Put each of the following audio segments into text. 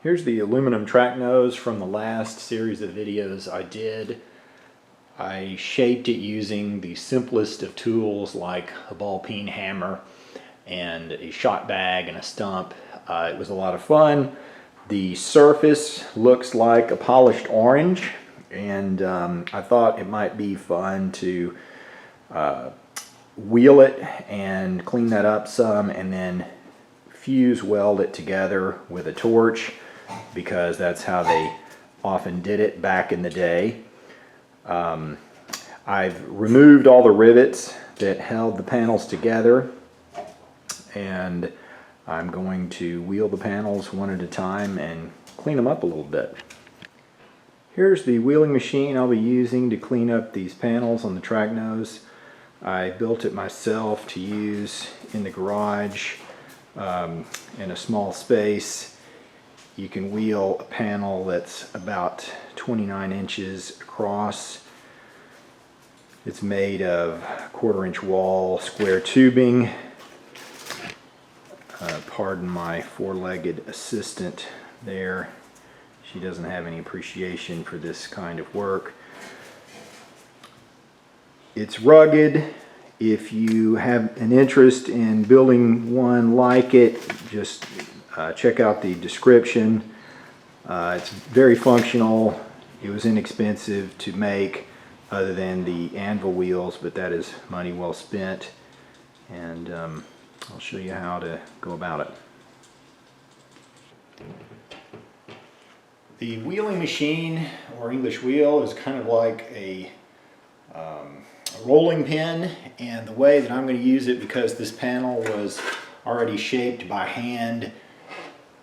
Here's the aluminum track nose from the last series of videos I did. I shaped it using the simplest of tools like a ball peen hammer and a shot bag and a stump. It was a lot of fun. The surface looks like a polished orange, and I thought it might be fun to wheel it and clean that up some and then fuse weld it together with a torch, because that's how they often did it back in the day. I've removed all the rivets that held the panels together, and I'm going to wheel the panels one at a time and clean them up a little bit. Here's the wheeling machine I'll be using to clean up these panels on the track nose. I built it myself to use in the garage in a small space. You can wheel a panel that's about 29 inches across. It's made of 1/4 inch wall square tubing. Pardon my four-legged assistant there. She doesn't have any appreciation for this kind of work. It's rugged. If you have an interest in building one like it, just check out the description. It's very functional. It was inexpensive to make, other than the anvil wheels, but that is money well spent. And I'll show you how to go about it. The wheeling machine, or English wheel, is kind of like a rolling pin, and the way that I'm going to use it, because this panel was already shaped by hand,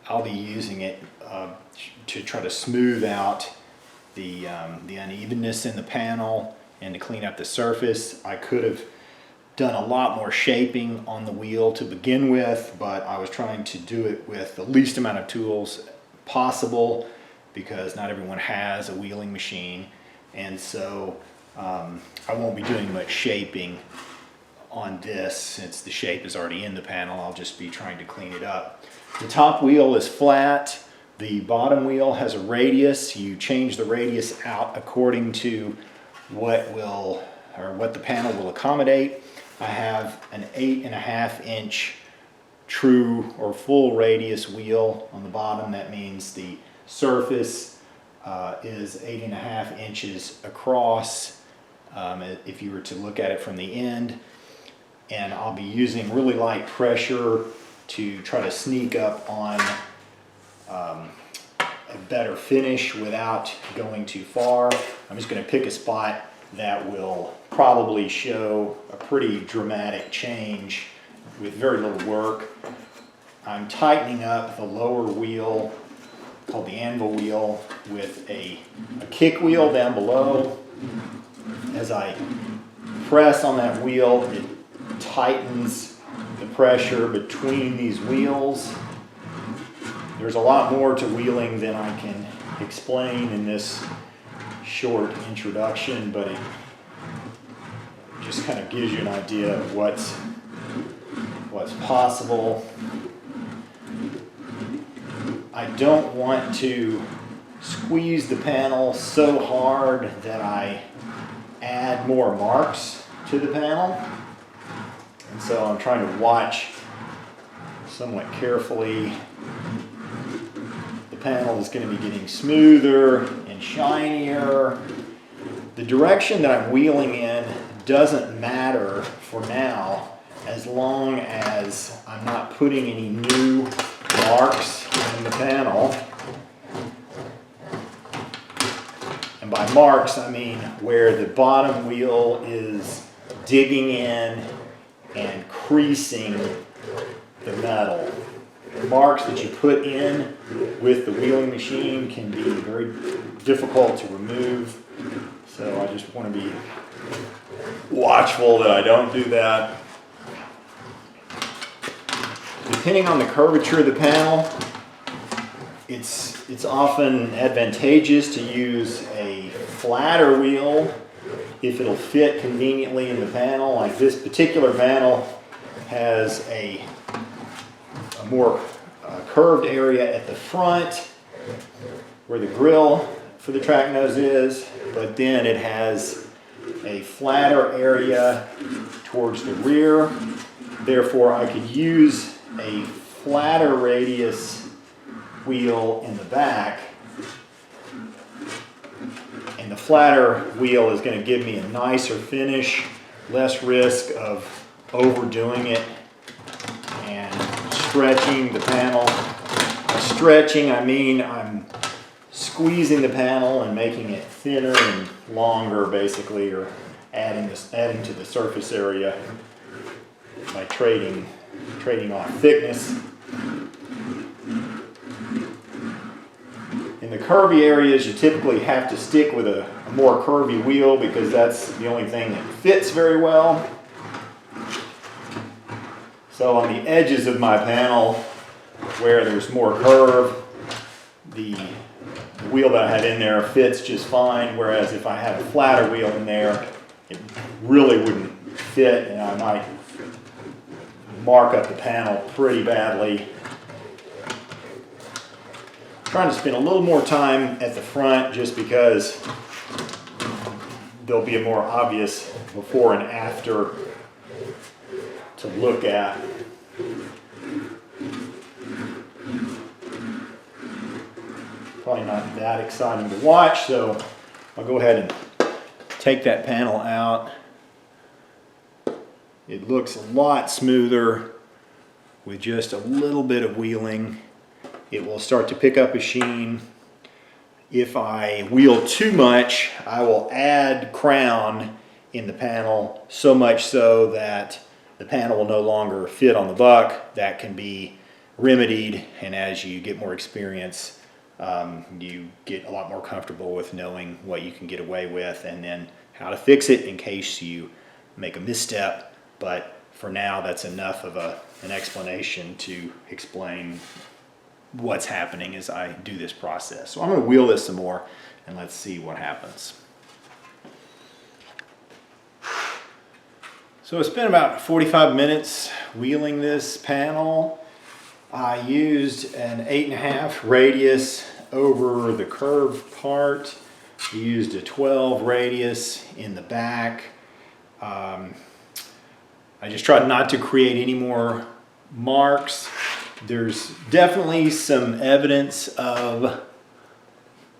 I'll be using it to try to smooth out the unevenness in the panel and to clean up the surface. I could have done a lot more shaping on the wheel to begin with, but I was trying to do it with the least amount of tools possible, because not everyone has a wheeling machine, and so I won't be doing much shaping on this since the shape is already in the panel. I'll just be trying to clean it up. The top wheel is flat. The bottom wheel has a radius. You change the radius out according to what the panel will accommodate. I have an 8.5 inch true or full radius wheel on the bottom. That means the surface is 8.5 inches across if you were to look at it from the end. And I'll be using really light pressure to try to sneak up on a better finish without going too far. I'm just going to pick a spot that will probably show a pretty dramatic change with very little work. I'm tightening up the lower wheel, called the anvil wheel, with a kick wheel down below. As I press on that wheel, it tightens the pressure between these wheels. There's a lot more to wheeling than I can explain in this short introduction, but it just kind of gives you an idea of what's possible. I don't want to squeeze the panel so hard that I add more marks to the panel, and so I'm trying to watch somewhat carefully. The panel is going to be getting smoother and shinier. The direction that I'm wheeling in doesn't matter for now, as long as I'm not putting any new marks in the panel. And by marks, I mean where the bottom wheel is digging in and creasing the metal. The marks that you put in with the wheeling machine can be very difficult to remove, so I just want to be watchful that I don't do that. Depending on the curvature of the panel, it's often advantageous to use a flatter wheel if it'll fit conveniently in the panel. Like this particular panel has a more curved area at the front where the grill for the track nose is, but then it has a flatter area towards the rear. Therefore, I could use a flatter radius wheel in the back, and the flatter wheel is going to give me a nicer finish, less risk of overdoing it and stretching the panel. By stretching, I mean I'm squeezing the panel and making it thinner and longer, basically, or adding to the surface area by trading off thickness. In the curvy areas, you typically have to stick with a more curvy wheel because that's the only thing that fits very well. So on the edges of my panel, where there's more curve, the wheel that I had in there fits just fine, whereas if I had a flatter wheel in there, it really wouldn't fit, and I might mark up the panel pretty badly. I'm trying to spend a little more time at the front just because there'll be a more obvious before and after to look at. Probably not that exciting to watch, so I'll go ahead and take that panel out. It looks a lot smoother with just a little bit of wheeling. It will start to pick up a sheen. If I wheel too much, I will add crown in the panel, so much so that the panel will no longer fit on the buck. That can be remedied, and as you get more experience, you get a lot more comfortable with knowing what you can get away with and then how to fix it in case you make a misstep. But for now, that's enough of an explanation to explain what's happening as I do this process. So I'm going to wheel this some more and let's see what happens. So it's been about 45 minutes wheeling this panel. I used an 8.5 radius over the curved part. I used a 12 radius in the back. I just tried not to create any more marks. There's definitely some evidence of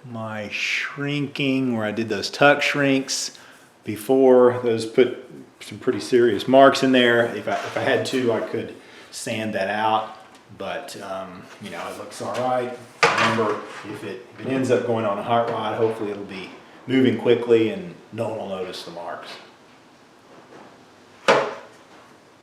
my shrinking where I did those tuck shrinks before. Those put some pretty serious marks in there. If I had to, I could sand that out, but you know, it looks all right. Remember, if it ends up going on a hot rod, hopefully it'll be moving quickly and no one will notice the marks.